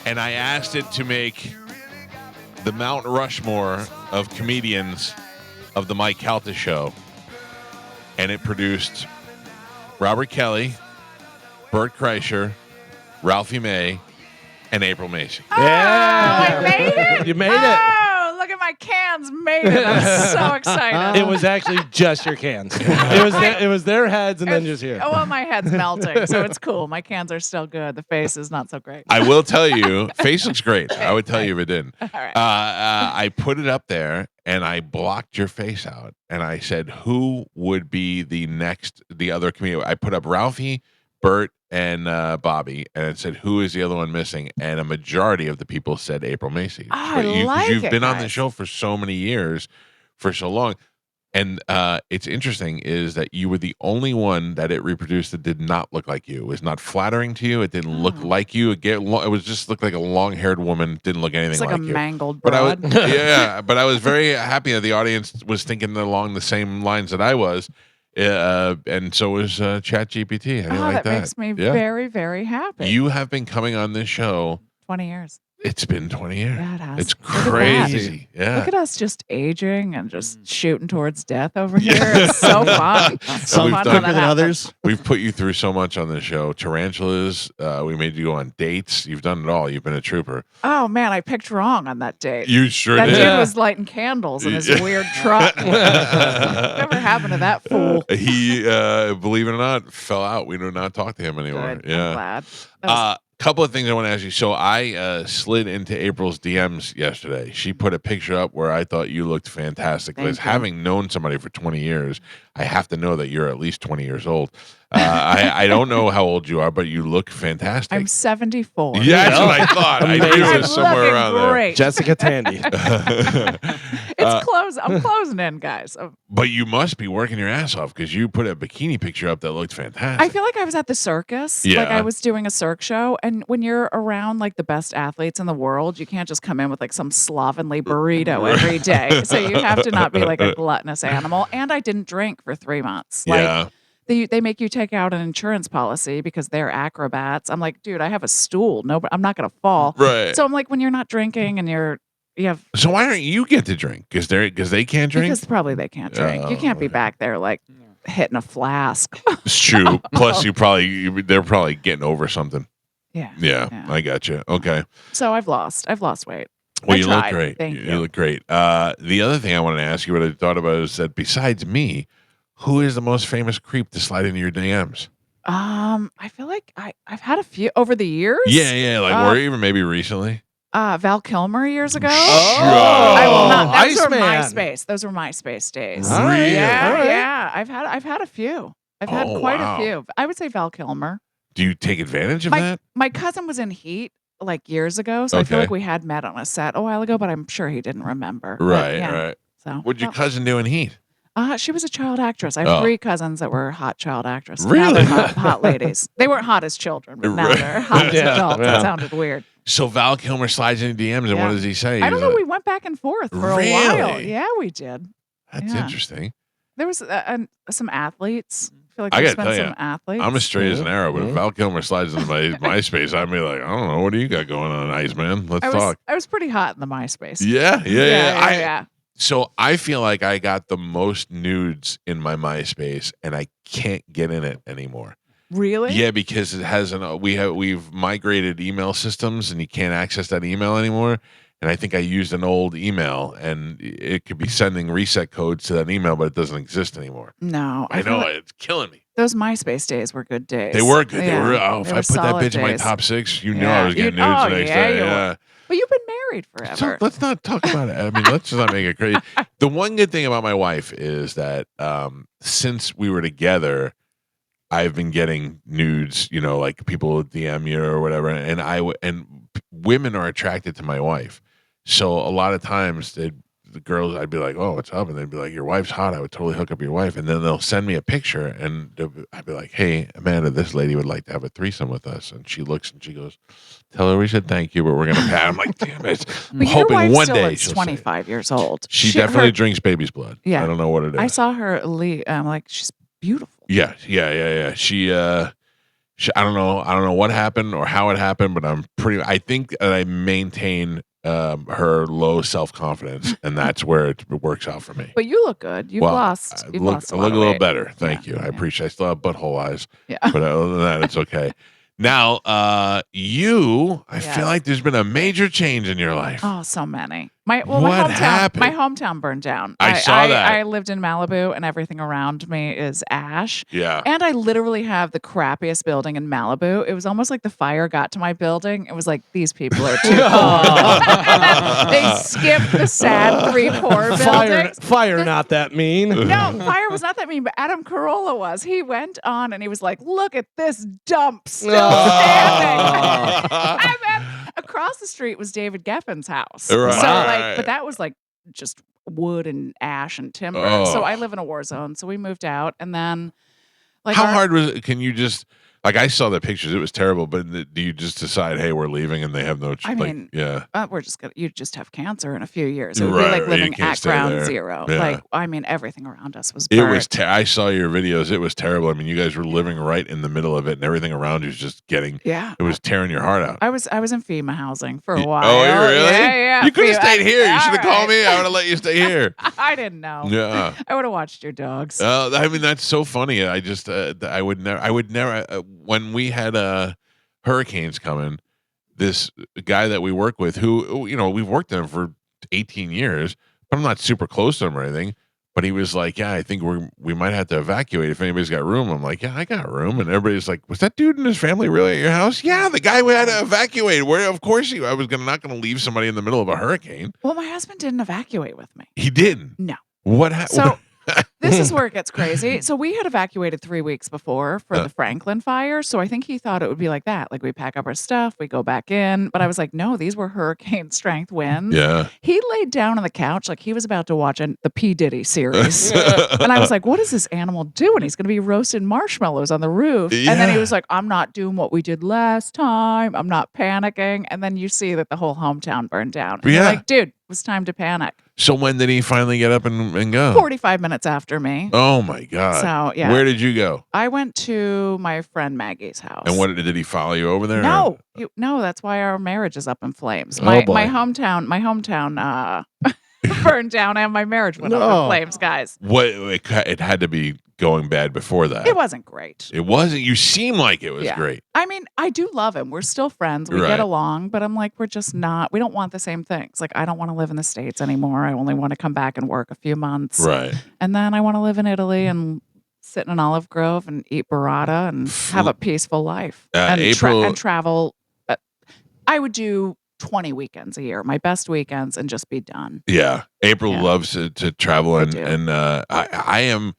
and I asked it to make the Mount Rushmore of comedians of the Mike Calta Show, and it produced Robert Kelly, Bert Kreischer, Ralphie May, and April Macie. Oh, I made it. You made it. Oh, look at my cans made it. I'm so excited. It was actually just your cans. It was their heads and then just here. Oh, well, my head's melting, so it's cool. My cans are still good. The face is not so great. I will tell you, face looks great. I would tell you if it didn't. All right. I put it up there and I blocked your face out, and I said, who would be the other comedian? I put up Ralphie, Bert, and Bobby, and it said, who is the other one missing? And a majority of the people said April Macie. You've been on the show for so many years, for so long. And it's interesting is that you were the only one that it reproduced that did not look like you. It was not flattering to you. It didn't look like you. It was just looked like a long-haired woman. Didn't look anything It's like like a you. mangled But broad. but I was very happy that the audience was thinking along the same lines that I was. And so was ChatGPT. How do you like that makes me very, very happy. You have been coming on this show 20 years. It's been 20 years. Yeah, it has. It's Look at crazy. Yeah. Look at us just aging and just shooting towards death over here. It's so fun. It's so we've fun done when Quicker that than happens. others. We've put you through so much on this show. Tarantulas. We made you go on dates. You've done it all. You've been a trooper. Oh, man, I picked wrong on that date. You sure That did. dude was lighting candles in his weird truck. Whatever happened to that fool? He, believe it or not, fell out. We do not talk to him anymore. Good. Yeah. I'm glad. That was- Couple of things I want to ask you. So I slid into April's DMs yesterday. She put a picture up where I thought you looked fantastic. Thank Liz, you. having known somebody for 20 years, I have to know that you're at least 20 years old. I don't know how old you are, but you look fantastic. I'm 74. Yeah, that's what I thought. I knew it I'm was somewhere looking around great. Jessica Tandy. there. It's close. I'm closing in, guys. But you must be working your ass off because you put a bikini picture up that looked fantastic. I feel like I was at the circus. Yeah. Like I was doing a circ show. And when you're around like the best athletes in the world, you can't just come in with like some slovenly burrito every day. So you have to not be like a gluttonous animal. And I didn't drink for 3 months. Like, yeah. They make you take out an insurance policy because they're acrobats. I'm like, dude, I have a stool. No, but I'm not going to fall. Right. So I'm like, when you're not drinking and you have So why don't you get to drink? Because they can't drink? because probably they can't drink. You can't be okay. back there like hitting a flask. It's true. Plus, they're probably getting over something. Yeah. Yeah, Yeah. I got you. Okay. So I've lost weight. Well, I you look tried. great. Thank You you. look great. The other thing I wanted to ask you, what I thought about is that besides me, who is the most famous creep to slide into your DMs? I feel like I've had a few over the years. Yeah, like or even maybe recently. Val Kilmer years ago. Oh, I will not. Those were Iceman. MySpace. Those were MySpace days. All right. Yeah, All right. yeah. I've had a few. I've had Oh, quite wow. a few. I would say Val Kilmer. Do you take advantage of My that? my cousin was in Heat like years ago, so I feel Okay. like we had met on a set a while ago, but I'm sure he didn't remember. But, Right, yeah. right. So What'd your cousin do in Heat? she was a child actress. I Oh. have 3 cousins that were hot child actresses. Now Really? they're hot ladies. They weren't hot as children, but now Right. they're hot as Yeah, adults. yeah. That sounded weird. So Val Kilmer slides into DMs, and what Yeah. does he say? I don't He's know. like, We went back and forth for a while. Really? Yeah, we did. That's yeah. interesting. There was some athletes. I feel like I there's gotta been tell some athletes. I'm as straight as an arrow, but if Mhm. Val Kilmer slides into my MySpace, I'd be like, I don't know, what do you got going on, Iceman? Let's I talk. was pretty hot in the MySpace. Yeah. yeah. So I feel like I got the most nudes in my MySpace, and I can't get in it anymore. Really? Yeah, because it has we've migrated email systems, and you can't access that email anymore. And I think I used an old email, and it could be sending reset codes to that email, but it doesn't exist anymore. No, I feel know like it's killing me. those MySpace days were good days. They were good. Yeah, They were. Oh, if they I were put that solid bitch in my days. top 6, you know Yeah. I was getting You'd- nudes oh, the next yeah, day. you were. Yeah. But you've been married forever. So let's not talk about it. I mean, let's just not make it crazy. The one good thing about my wife is that since we were together, I've been getting nudes. You know, like people DM you or whatever, and women are attracted to my wife. So a lot of times the girls, I'd be like, "Oh, what's up?" And they'd be like, "Your wife's hot. I would totally hook up your wife." And then they'll send me a picture, and I'd be like, "Hey, Amanda, this lady would like to have a threesome with us." And she looks and she goes, "Tell her we said thank you, but we're gonna pay." I'm like, "Damn it!" I'm But your hoping wife one still day is she'll 25 years old. She definitely her- drinks baby's blood. Yeah. I don't know what it is. I saw her leave. I'm like, she's beautiful. Yeah. She I don't know what happened or how it happened, but I think that I maintain her low self-confidence, and that's where it works out for me. But you look good. You've lost. You've lost I look a little weight. better. Thank you. I appreciate. I still have butthole eyes. But other than that, it's okay. Now, I feel like there's been a major change in your life. Oh, so many. What happened? My hometown burned down. I saw that. I lived in Malibu, and everything around me is ash. Yeah. And I literally have the crappiest building in Malibu. It was almost like the fire got to my building. It was like, these people are too cool. They skipped the sad 3 poor buildings. Fire not that mean. No, fire was not that mean, but Adam Carolla was. He went on and he was like, look at this dump still standing. And then across the street was David Geffen's house. Right. So but that was like just wood and ash and timber. Oh. So I live in a war zone. So we moved out, and then how hard was it? Can you just I saw the pictures. It was terrible. But do you just decide, hey, we're leaving, and they have no? We're just gonna. You just have cancer in a few years. It would be like living at ground zero. Yeah. Everything around us was burnt. It was. I saw your videos. It was terrible. I mean, you guys were living right in the middle of it, and everything around you was just getting. Yeah. It was tearing your heart out. I was in FEMA housing for a while. Oh, really? Yeah. You could have stayed here. You should have called me. I would have let you stay here. I didn't know. Yeah. I would have watched your dogs. I mean, that's so funny. I just, I would never. When we had hurricanes coming, this guy that we work with, who we've worked with him for 18 years, but I'm not super close to him or anything. But he was like, "Yeah, I think we might have to evacuate if anybody's got room." I'm like, "Yeah, I got room." And everybody's like, "Was that dude and his family really at your house?" Yeah, the guy we had to evacuate. Where, of course, I was not going to leave somebody in the middle of a hurricane. Well, my husband didn't evacuate with me. He didn't. No. What happened? So this is where it gets crazy. So we had evacuated 3 weeks before for the Franklin fire. So I think he thought it would be like that. Like we pack up our stuff, we go back in. But I was like, no, these were hurricane strength winds. Yeah. He laid down on the couch like he was about to watch the P. Diddy series. And I was like, what is this animal doing? He's going to be roasting marshmallows on the roof. Yeah. And then he was like, I'm not doing what we did last time. I'm not panicking. And then you see that the whole hometown burned down. And you're like, dude, it was time to panic. So when did he finally get up and go? 45 minutes after me. Oh my God. So yeah. Where did you go? I went to my friend Maggie's house. And what did he follow you over there? No, that's why our marriage is up in flames. Oh, My boy. hometown burned down, and my marriage went up in flames, guys. What it had to be going bad before that. It wasn't great. It wasn't. You seem like it was great. I mean, I do love him. We're still friends. We get along, but I'm like, we're just not. We don't want the same things. Like, I don't want to live in the States anymore. I only want to come back and work a few months. Right. And then I want to live in Italy and sit in an olive grove and eat burrata and have a peaceful life and travel. I would do 20 weekends a year, my best weekends, and just be done. Yeah. April loves to travel, and I am.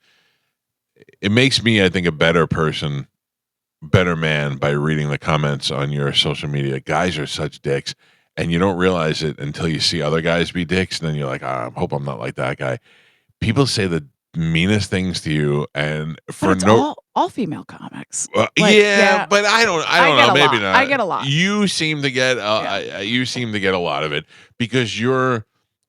It makes me, I think, a better person, better man by reading the comments on your social media. Guys are such dicks, and you don't realize it until you see other guys be dicks, and then you're like, I hope I'm not like that guy. People say the meanest things to you, and for all female comics. But I don't know. Maybe not. I get a lot. You seem to get a lot of it because you're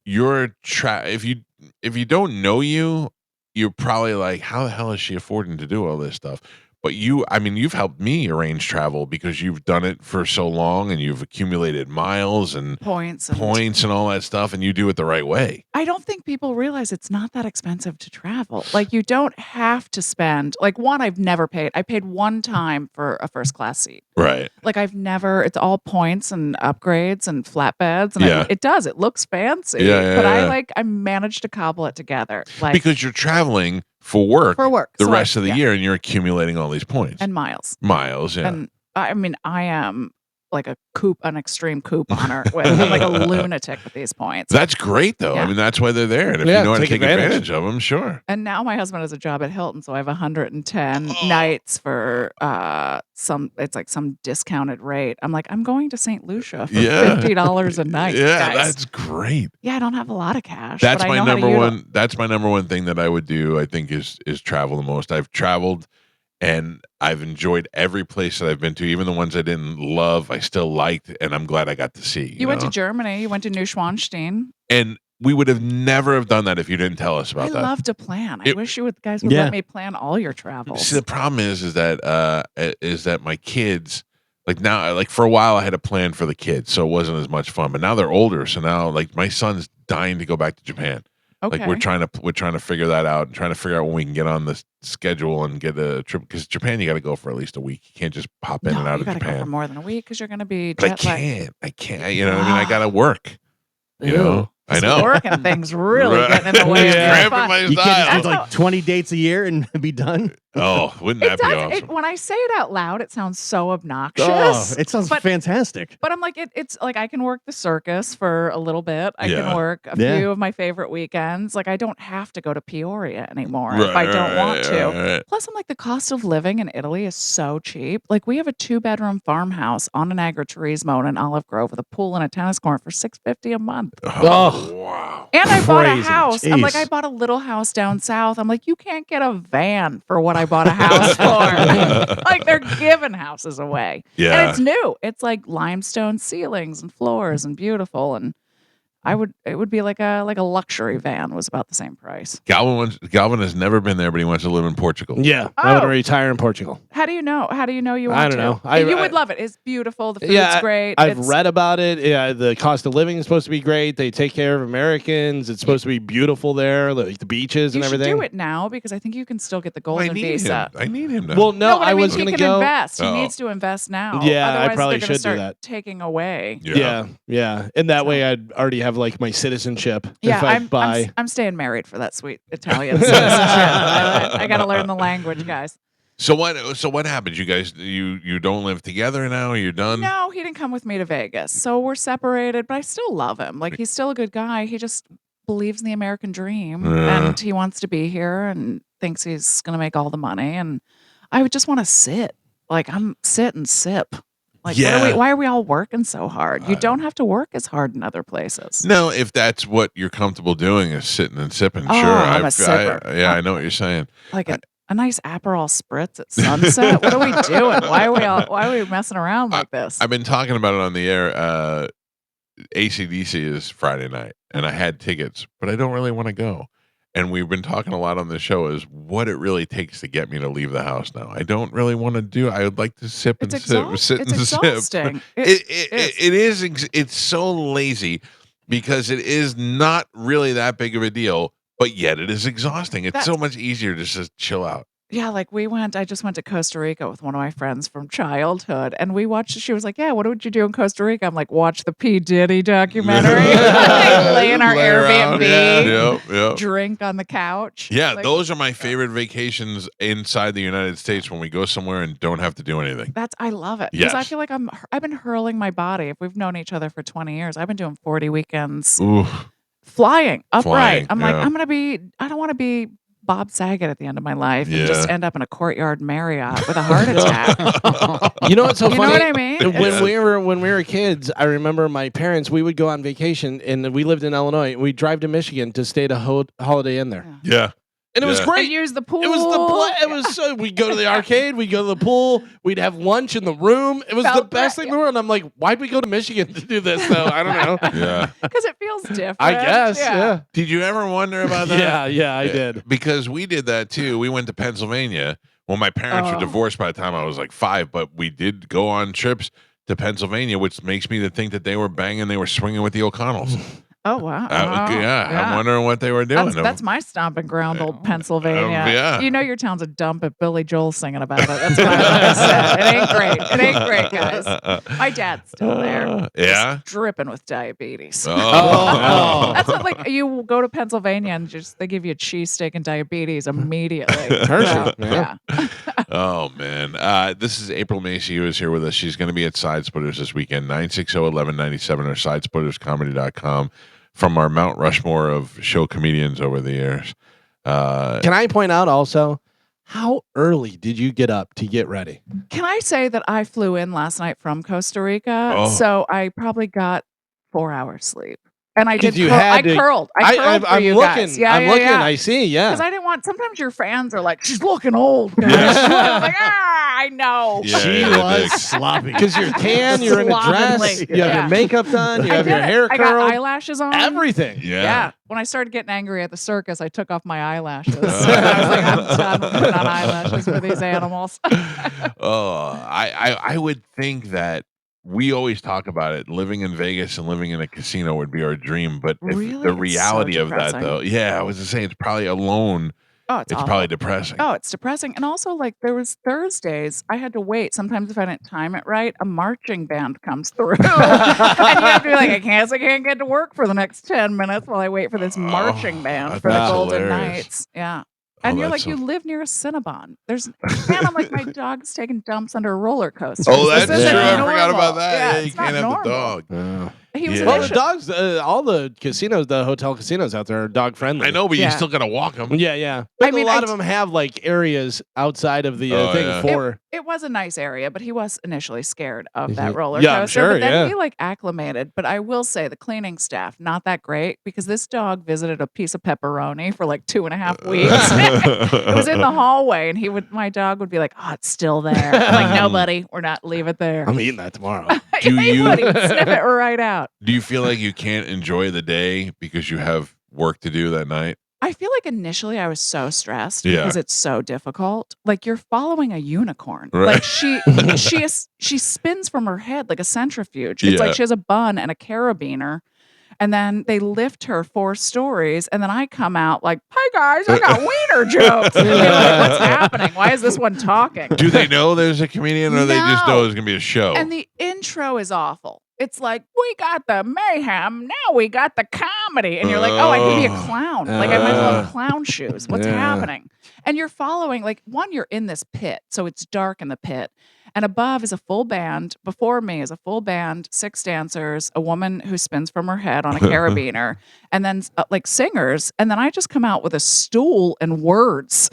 if you don't know you, you're probably like, how the hell is she affording to do all this stuff? But you've helped me arrange travel because you've done it for so long and you've accumulated miles and points and all that stuff, and you do it the right way. I don't think people realize it's not that expensive to travel. Like, you don't have to spend, like, I've never paid. I paid one time for a first class seat. Right. Like, it's all points and upgrades and flatbeds. And it looks fancy. Yeah, but I managed to cobble it together. Like, because you're traveling for work the rest of the year, and you're accumulating all these points and miles. Yeah. And I mean, I am like an extreme couponer. I'm like a lunatic with these points. That's great, though. I mean, that's why they're there. And if you know how to take advantage of them, sure. And now my husband has a job at Hilton, so I have 110 nights for some discounted rate. I'm like, I'm going to St. Lucia for $50 a night. Yeah, guys. that's great. Yeah, I don't have a lot of cash. That's but my I know number one. That's my number one thing that I would do. I think is travel the most. I've traveled. And I've enjoyed every place that I've been to, even the ones I didn't love, I still liked, and I'm glad I got to see. You went to Germany. You went to Neuschwanstein. And we would have never have done that if you didn't tell us about I that. love to plan. I It- wish you guys would Yeah. let me plan all your travels. See, the problem is that my kids, like now, like for a while I had a plan for the kids, so it wasn't as much fun. But now they're older, so now like my son's dying to go back to Japan. Okay. Like we're trying to figure that out and trying to figure out when we can get on the schedule and get a trip, because Japan you got to go for at least a week. You can't just pop in and out you of gotta go for Japan. more than a week because you're going to be But jet lagged. I can't. You know what I mean? I got to work. You Ew. know, I know. Working things really Right. getting in the way of Yeah. your Cramping fun. my You can't just style. do like 20 dates a year and be done. Oh, wouldn't It that be does. awesome? When I say it out loud, it sounds so obnoxious. Oh, it sounds But- fantastic. But I'm like, it's like I can work the circus for a little bit. I Yeah. can work a Yeah. few of my favorite weekends. Like I don't have to go to Peoria anymore if I don't want to. Right. Plus, I'm like, the cost of living in Italy is so cheap. Like we have a 2-bedroom farmhouse on an agriturismo in an olive grove with a pool and a tennis court for $650 a month. Oh, wow. And I bought a Crazy. house. I'm like, Jeez. I bought a little house down south. I'm like, you can't get a van for what I bought a house for. Like they're giving houses away. And Yeah. it's new. It's like limestone ceilings and floors and beautiful. And it would be like a luxury van was about the same price. Galvin has never been there, but he wants to live in Portugal. Yeah, I would Oh. retire in Portugal. How do you know? How do you know you want I don't to? know. You I- would love it. It's beautiful. The food's Yeah, great. I've It's- read about it. Yeah, the cost of living is supposed to be great. They take care of Americans. It's supposed to be beautiful there, like the beaches You and should everything. do it now because I think you can still get the Well, I golden need visa. him. I need him now. Well, no, but I mean, was he going to can go. invest. He Oh. needs to invest now. Yeah, I Otherwise, probably they're gonna should do start that. taking away. Yeah. And that So- way I'd already have like my citizenship Yeah, if I buy. I'm staying married for that sweet Italian citizenship. I got to learn the language, guys. So what happens? You guys, you don't live together now? You're done? No, he didn't come with me to Vegas, so we're separated. But I still love him. Like he's still a good guy. He just believes in the American dream, Yeah. and he wants to be here and thinks he's gonna make all the money. And I would just want to sit, like I'm sit and sip. Like Yeah. why are we all working so hard? You don't have to work as hard in other places. No, if that's what you're comfortable doing is sitting and sipping, Oh, sure. I'm a sipper. I know what you're saying. Like a nice Aperol spritz at sunset. What are we doing? Why are we messing around like this? I've been talking about it on the air. AC/DC is Friday night, and I had tickets, but I don't really want to go. And we've been talking a lot on the show is what it really takes to get me to leave the house now. I don't really want to do. I would like to sip and It's sit and sip. exhausting. It is. It's so lazy because it is not really that big of a deal, but yet it is exhausting. It's so much easier to just chill out. Yeah, like I just went to Costa Rica with one of my friends from childhood, and we watched. She was like, "Yeah, what would you do in Costa Rica?" I'm like, "Watch the P Diddy documentary, lay in our Lay around. Airbnb, Yep. drink on the couch." Yeah, Like, those are my favorite vacations inside the United States when we go somewhere and don't have to do anything. I love it because I Yes. feel like I've been hurling my body. If we've known each other for 20 years, I've been doing 40 weekends Ooh, flying upright. Flying, I'm like, yeah. I don't want to be Bob Saget at the end of my life and just Yeah. end up in a courtyard Marriott with a heart attack. You know what's so You know funny? what I mean? Yeah. When we were kids, I remember my parents. We would go on vacation, and we lived in Illinois. And we'd drive to Michigan to stay at a Holiday Inn there, yeah. and it was Yeah. great. And use the pool. It was it was so. We'd go to the arcade. We'd go to the pool. We'd have lunch in the room. It was the Felt best great. thing in the world. And I'm like, why'd we go to Michigan to do this? Though I don't know. Yeah. Because it feels different. I guess. Yeah. Did you ever wonder about that? Yeah. I did. Because we did that too. We went to Pennsylvania. Well, my parents were Oh. divorced by the time I was like 5, but we did go on trips to Pennsylvania, which makes me to think that they were swinging with the O'Connells. Oh wow. I'm wondering what they were doing. That's my stomping ground, old Pennsylvania. yeah. You know your town's a dump if Billy Joel's singing about it. That's what I said. It ain't great. It ain't great, guys. My dad's still there. Yeah. Just dripping with diabetes. Oh. That's what, like you go to Pennsylvania and just they give you a cheesesteak and diabetes immediately. Hershey, Yeah. Oh man. This is April Macie who is here with us. She's going to be at Side Splitters this weekend, 960-1197 or sidesplitterscomedy.com, from our Mount Rushmore of show comedians over the years. Can I point out also, how early did you get up to get ready? Can I say that I flew in last night from Costa Rica? Oh. So I probably got 4 hours sleep. And I did. You I had to- curled. I curled for I'm you looking. guys. Yeah, I'm yeah, looking. yeah. I see. Yeah. Because I didn't want. Sometimes your fans are like, "She's looking old." Guys. I was like, I know. Yeah, She yeah, was sloppy. Because you're tan, you're in a dress, Slovenly. you have Yeah. your makeup done, you I have did your it. hair I got curled, eyelashes on. everything. Yeah. When I started getting angry at the circus, I took off my eyelashes. I was like, I'm done with putting on eyelashes for these animals. I would think that we always talk about it. Living in Vegas and living in a casino would be our dream, but Really? the It's so reality of that, depressing. though, yeah, I was just saying, it's probably alone. Oh, It's awful. probably depressing. Oh, it's depressing. And also, like, there was Thursdays, I had to wait. Sometimes if I didn't time it right, a marching band comes through. And you have to be like, I can't get to work for the next 10 minutes while I wait for this marching band for the that's Golden hilarious. Knights. Yeah. Oh, And you're that's like, so- you live near a Cinnabon. And I'm like, my dog's taking dumps under a roller coaster. Oh, that's This true. isn't I forgot normal. about that. Yeah, you it's not can't have the normal. dog. He was Yeah. Well, the initially- dogs, all the casinos, the hotel casinos out there are dog friendly. I know, but you Yeah. still gotta walk them. Yeah. But I mean, a lot I of them have like areas outside of the Oh, thing yeah. for. It was a nice area, but he was initially scared of that Mhm. roller Yeah, I'm coaster. sure, But then yeah. he like acclimated. But I will say the cleaning staff, not that great because this dog visited a piece of pepperoni for like 2.5 weeks. It was in the hallway and my dog would be like, oh, it's still there. I'm like, no, buddy, we're not, leave it there. I'm eating that tomorrow. Do he you- would sniff it right out. Do you feel like you can't enjoy the day because you have work to do that night? I feel like initially I was so stressed Yeah. because it's so difficult. Like you're following a unicorn. Right. Like she spins from her head like a centrifuge. It's Yeah. like she has a bun and a carabiner. And then they lift her 4 stories, and then I come out like, "Hi guys, I got wiener jokes." And they're like, what's happening? Why is this one talking? Do they know there's a comedian, or they just know No. it's gonna be a show? And the intro is awful. It's like, we got the mayhem, now we got the comedy. And you're like, oh, I could be a clown. Like, I might as well have clown shoes. What's Yeah. happening? And you're following, like, one, you're in this pit. So it's dark in the pit. And above is a full band. Before me is a full band, 6 dancers, a woman who spins from her head on a carabiner, and then like singers. And then I just come out with a stool and words.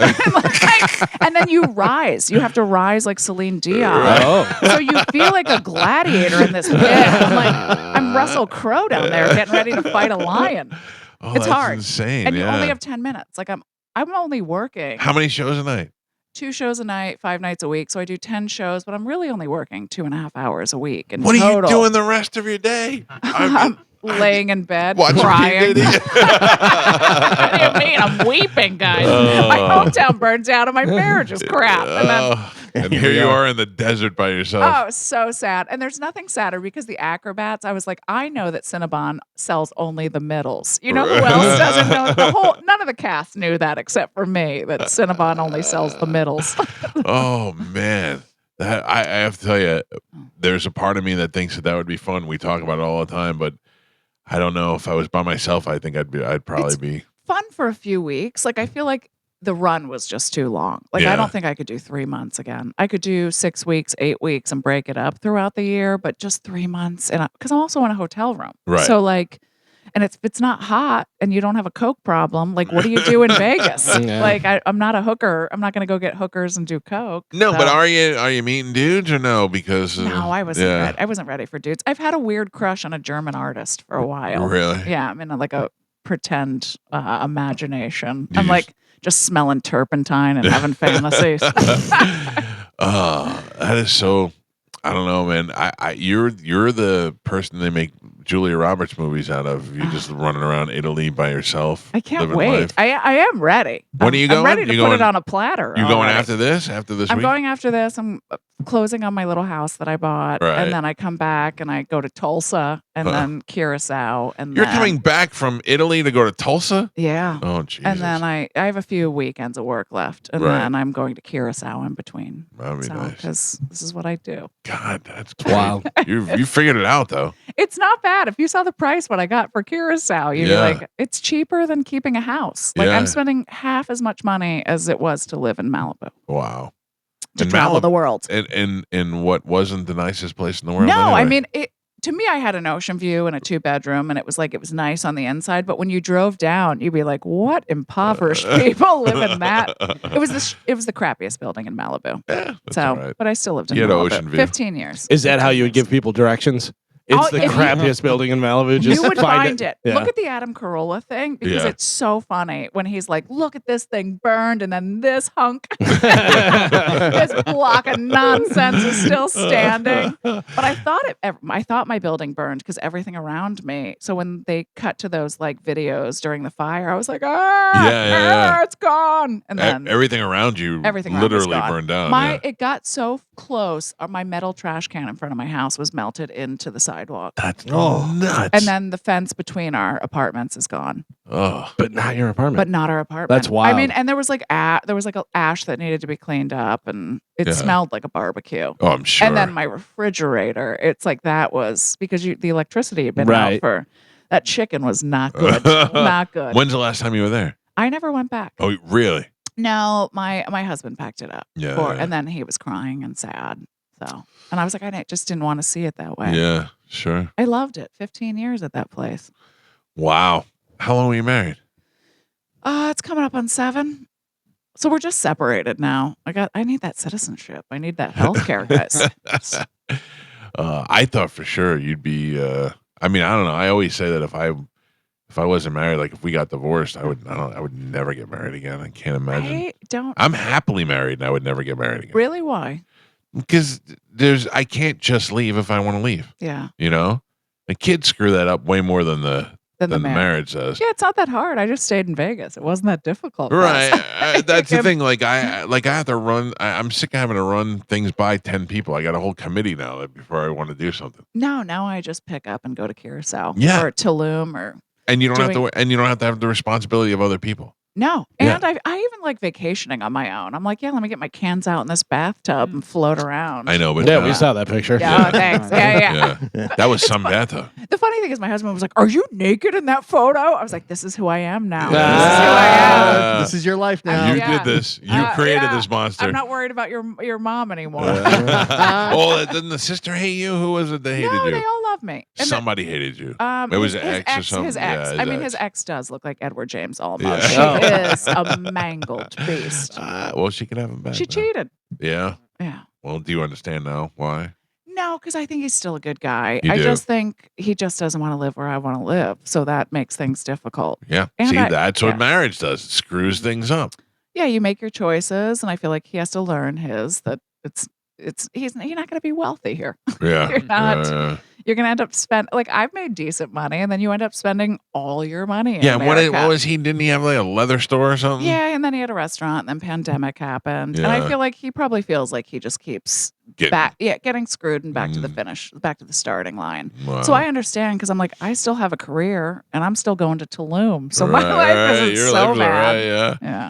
And then you rise. You have to rise like Celine Dion. Oh. So you feel like a gladiator in this pit. I'm Russell Crowe down there getting ready to fight a lion. Oh, It's that's hard. insane. And you yeah. only have 10 minutes. Like I'm only working How many shows a night? 2 shows a night, 5 nights a week. So I do 10 shows, but I'm really only working 2.5 hours a week. In What are you total. doing the rest of your day? I'm laying in bed, Watching crying. P. Diddy? What do you mean? I'm weeping, guys. My hometown burns out and my marriage is crap. And then And here you are in the desert by yourself. oh, so sad. And there's nothing sadder because the acrobats, I was like, I know that Cinnabon sells only the middles. You know who else doesn't know? None of the cast knew that except for me, that Cinnabon only sells the middles. Oh man, that I have to tell you, there's a part of me that thinks that would be fun. We talk about it all the time, but I don't know if I was by myself. I think I'd probably It's be. Fun for a few weeks. Like, I feel like the run was just too long. Like, Yeah. I don't think I could do 3 months again. I could do 6 weeks, 8 weeks and break it up throughout the year, but just 3 months. And because I'm also in a hotel room. Right. So, like, and if it's not hot and you don't have a Coke problem, like, what do you do in Vegas? Yeah. Like, I'm not a hooker. I'm not going to go get hookers and do Coke. No, So- but are you meeting dudes or no? Because No, I wasn't yeah. ready. I wasn't ready for dudes. I've had a weird crush on a German artist for a while. Really? Yeah, I'm in like a pretend imagination. Do I'm you like just smelling turpentine and having fantasies. That is so. I don't know, man. You're the person they make Julia Roberts movies out of. You're just running around Italy by yourself. I can't living wait. life. I am ready. When are you I'm going? ready to You put going- it on a platter. You going already. after this? After this I'm week? going after this. I'm closing on my little house that I bought, Right. and then I come back and I go to Tulsa and then Curacao, and You're then, coming back from Italy to go to Tulsa? Yeah. Oh, Jesus. And then I have a few weekends of work left, and Right. then I'm going to Curacao in between. That'd be So, nice. because this is what I do. God, that's Wow. You figured it out though. It's not bad. If you saw the price what I got for Curacao, you'd Yeah. be like, it's cheaper than keeping a house. Like Yeah. I'm spending half as much money as it was to live in Malibu, Wow. to And travel Malibu- the world. In what wasn't the nicest place in the world? No, I anyway. mean, to me, I had an ocean view and a 2-bedroom, and it was nice on the inside. But when you drove down, you'd be like, "What impoverished people live in that?" It was the crappiest building in Malibu. Yeah, that's So, all right. but I still lived in You had an Malibu. ocean view. 15 years. Is that how 15 you would years. give people directions? It's Oh, the if you- crappiest building in Malibu. Just you would find it. Yeah. Look at the Adam Carolla thing because Yeah. it's so funny when he's like, "Look at this thing burned," and then this hunk, this block of nonsense is still standing. But I thought my building burned because everything around me. So when they cut to those like videos during the fire, I was like, Yeah. it's gone." And then everything around you everything around was literally gone. burned down. It got so close. My metal trash can in front of my house was melted into the sidewalk. That's Oh. nuts. And then the fence between our apartments is gone, oh. But not your apartment. but not our apartment. That's wild. I mean, and there was like an ash that needed to be cleaned up, and it Yeah. smelled like a barbecue. Oh, I'm sure. And then my refrigerator, it's like that was because the electricity had been out Right. for that chicken was not good, not good. When's the last time you were there? I never went back. Oh, really? No, my husband packed it up, Yeah. and then he was crying and sad. So, and I was like, I just didn't want to see it that way. Yeah, sure. I loved it. 15 years at that place. Wow. How long were you married? It's coming up on 7. So we're just separated now. I need that citizenship. I need that healthcare, guys. I thought for sure you'd be. I mean, I don't know. I always say that if I wasn't married, like if we got divorced, I would never get married again. I can't imagine. I don't I'm happily married, and I would never get married again. really why. Because I can't just leave if I want to leave. Yeah. You know, the kids screw that up way more than the Then the marriage does. Yeah, it's not that hard. I just stayed in Vegas. It wasn't that difficult. Right. Russ. That's the thing. Like I have to run. I'm sick of having to run things by 10 people. I got a whole committee now before I want to do something. No, now I just pick up and go to Curacao Yeah. or Tulum or And you don't have to have the responsibility of other people. no. Yeah. And I even like vacationing on my own. I'm like, yeah, let me get my cans out in this bathtub and float around. I know, but yeah, we saw that picture. Yeah, oh, thanks. Yeah. That was some bathtub. The funny thing is, my husband was like, "Are you naked in that photo?" I was like, "This is who I am now. Yeah. This is who I am. This is your life now. You Yeah. did this. You created Yeah. this monster. I'm not worried about your mom anymore." Oh, didn't the sister hate you? Who was it that hated No, you? they all love me. And Somebody hated you. It was his an ex or something? His ex. Yeah, I mean, ex. his ex does look like Edward James Olmos. Yeah. She Oh. is a mangled beast. Well, she can have him back. She now. cheated. Yeah. Yeah. Well, do you understand now why? No, because I think he's still a good guy. You I do. just think he just doesn't want to live where I want to live. So that makes things difficult. Yeah. And See, I- that's what yeah. marriage does. It screws things up. Yeah, you make your choices, and I feel like he has to learn his that he's not going to be wealthy here. Yeah. You're not. Yeah. You're going to end up I've made decent money, and then you end up spending all your money. In Yeah. What America. was he? Didn't he have like a leather store or something? Yeah, and then he had a restaurant, and then pandemic happened, and Yeah. I feel like he probably feels like he just keeps getting screwed and back to the finish, back to the starting line. Wow. So I understand because I'm like, I still have a career, and I'm still going to Tulum, so my Right, life right. isn't Your so life is all bad. right, yeah. Yeah.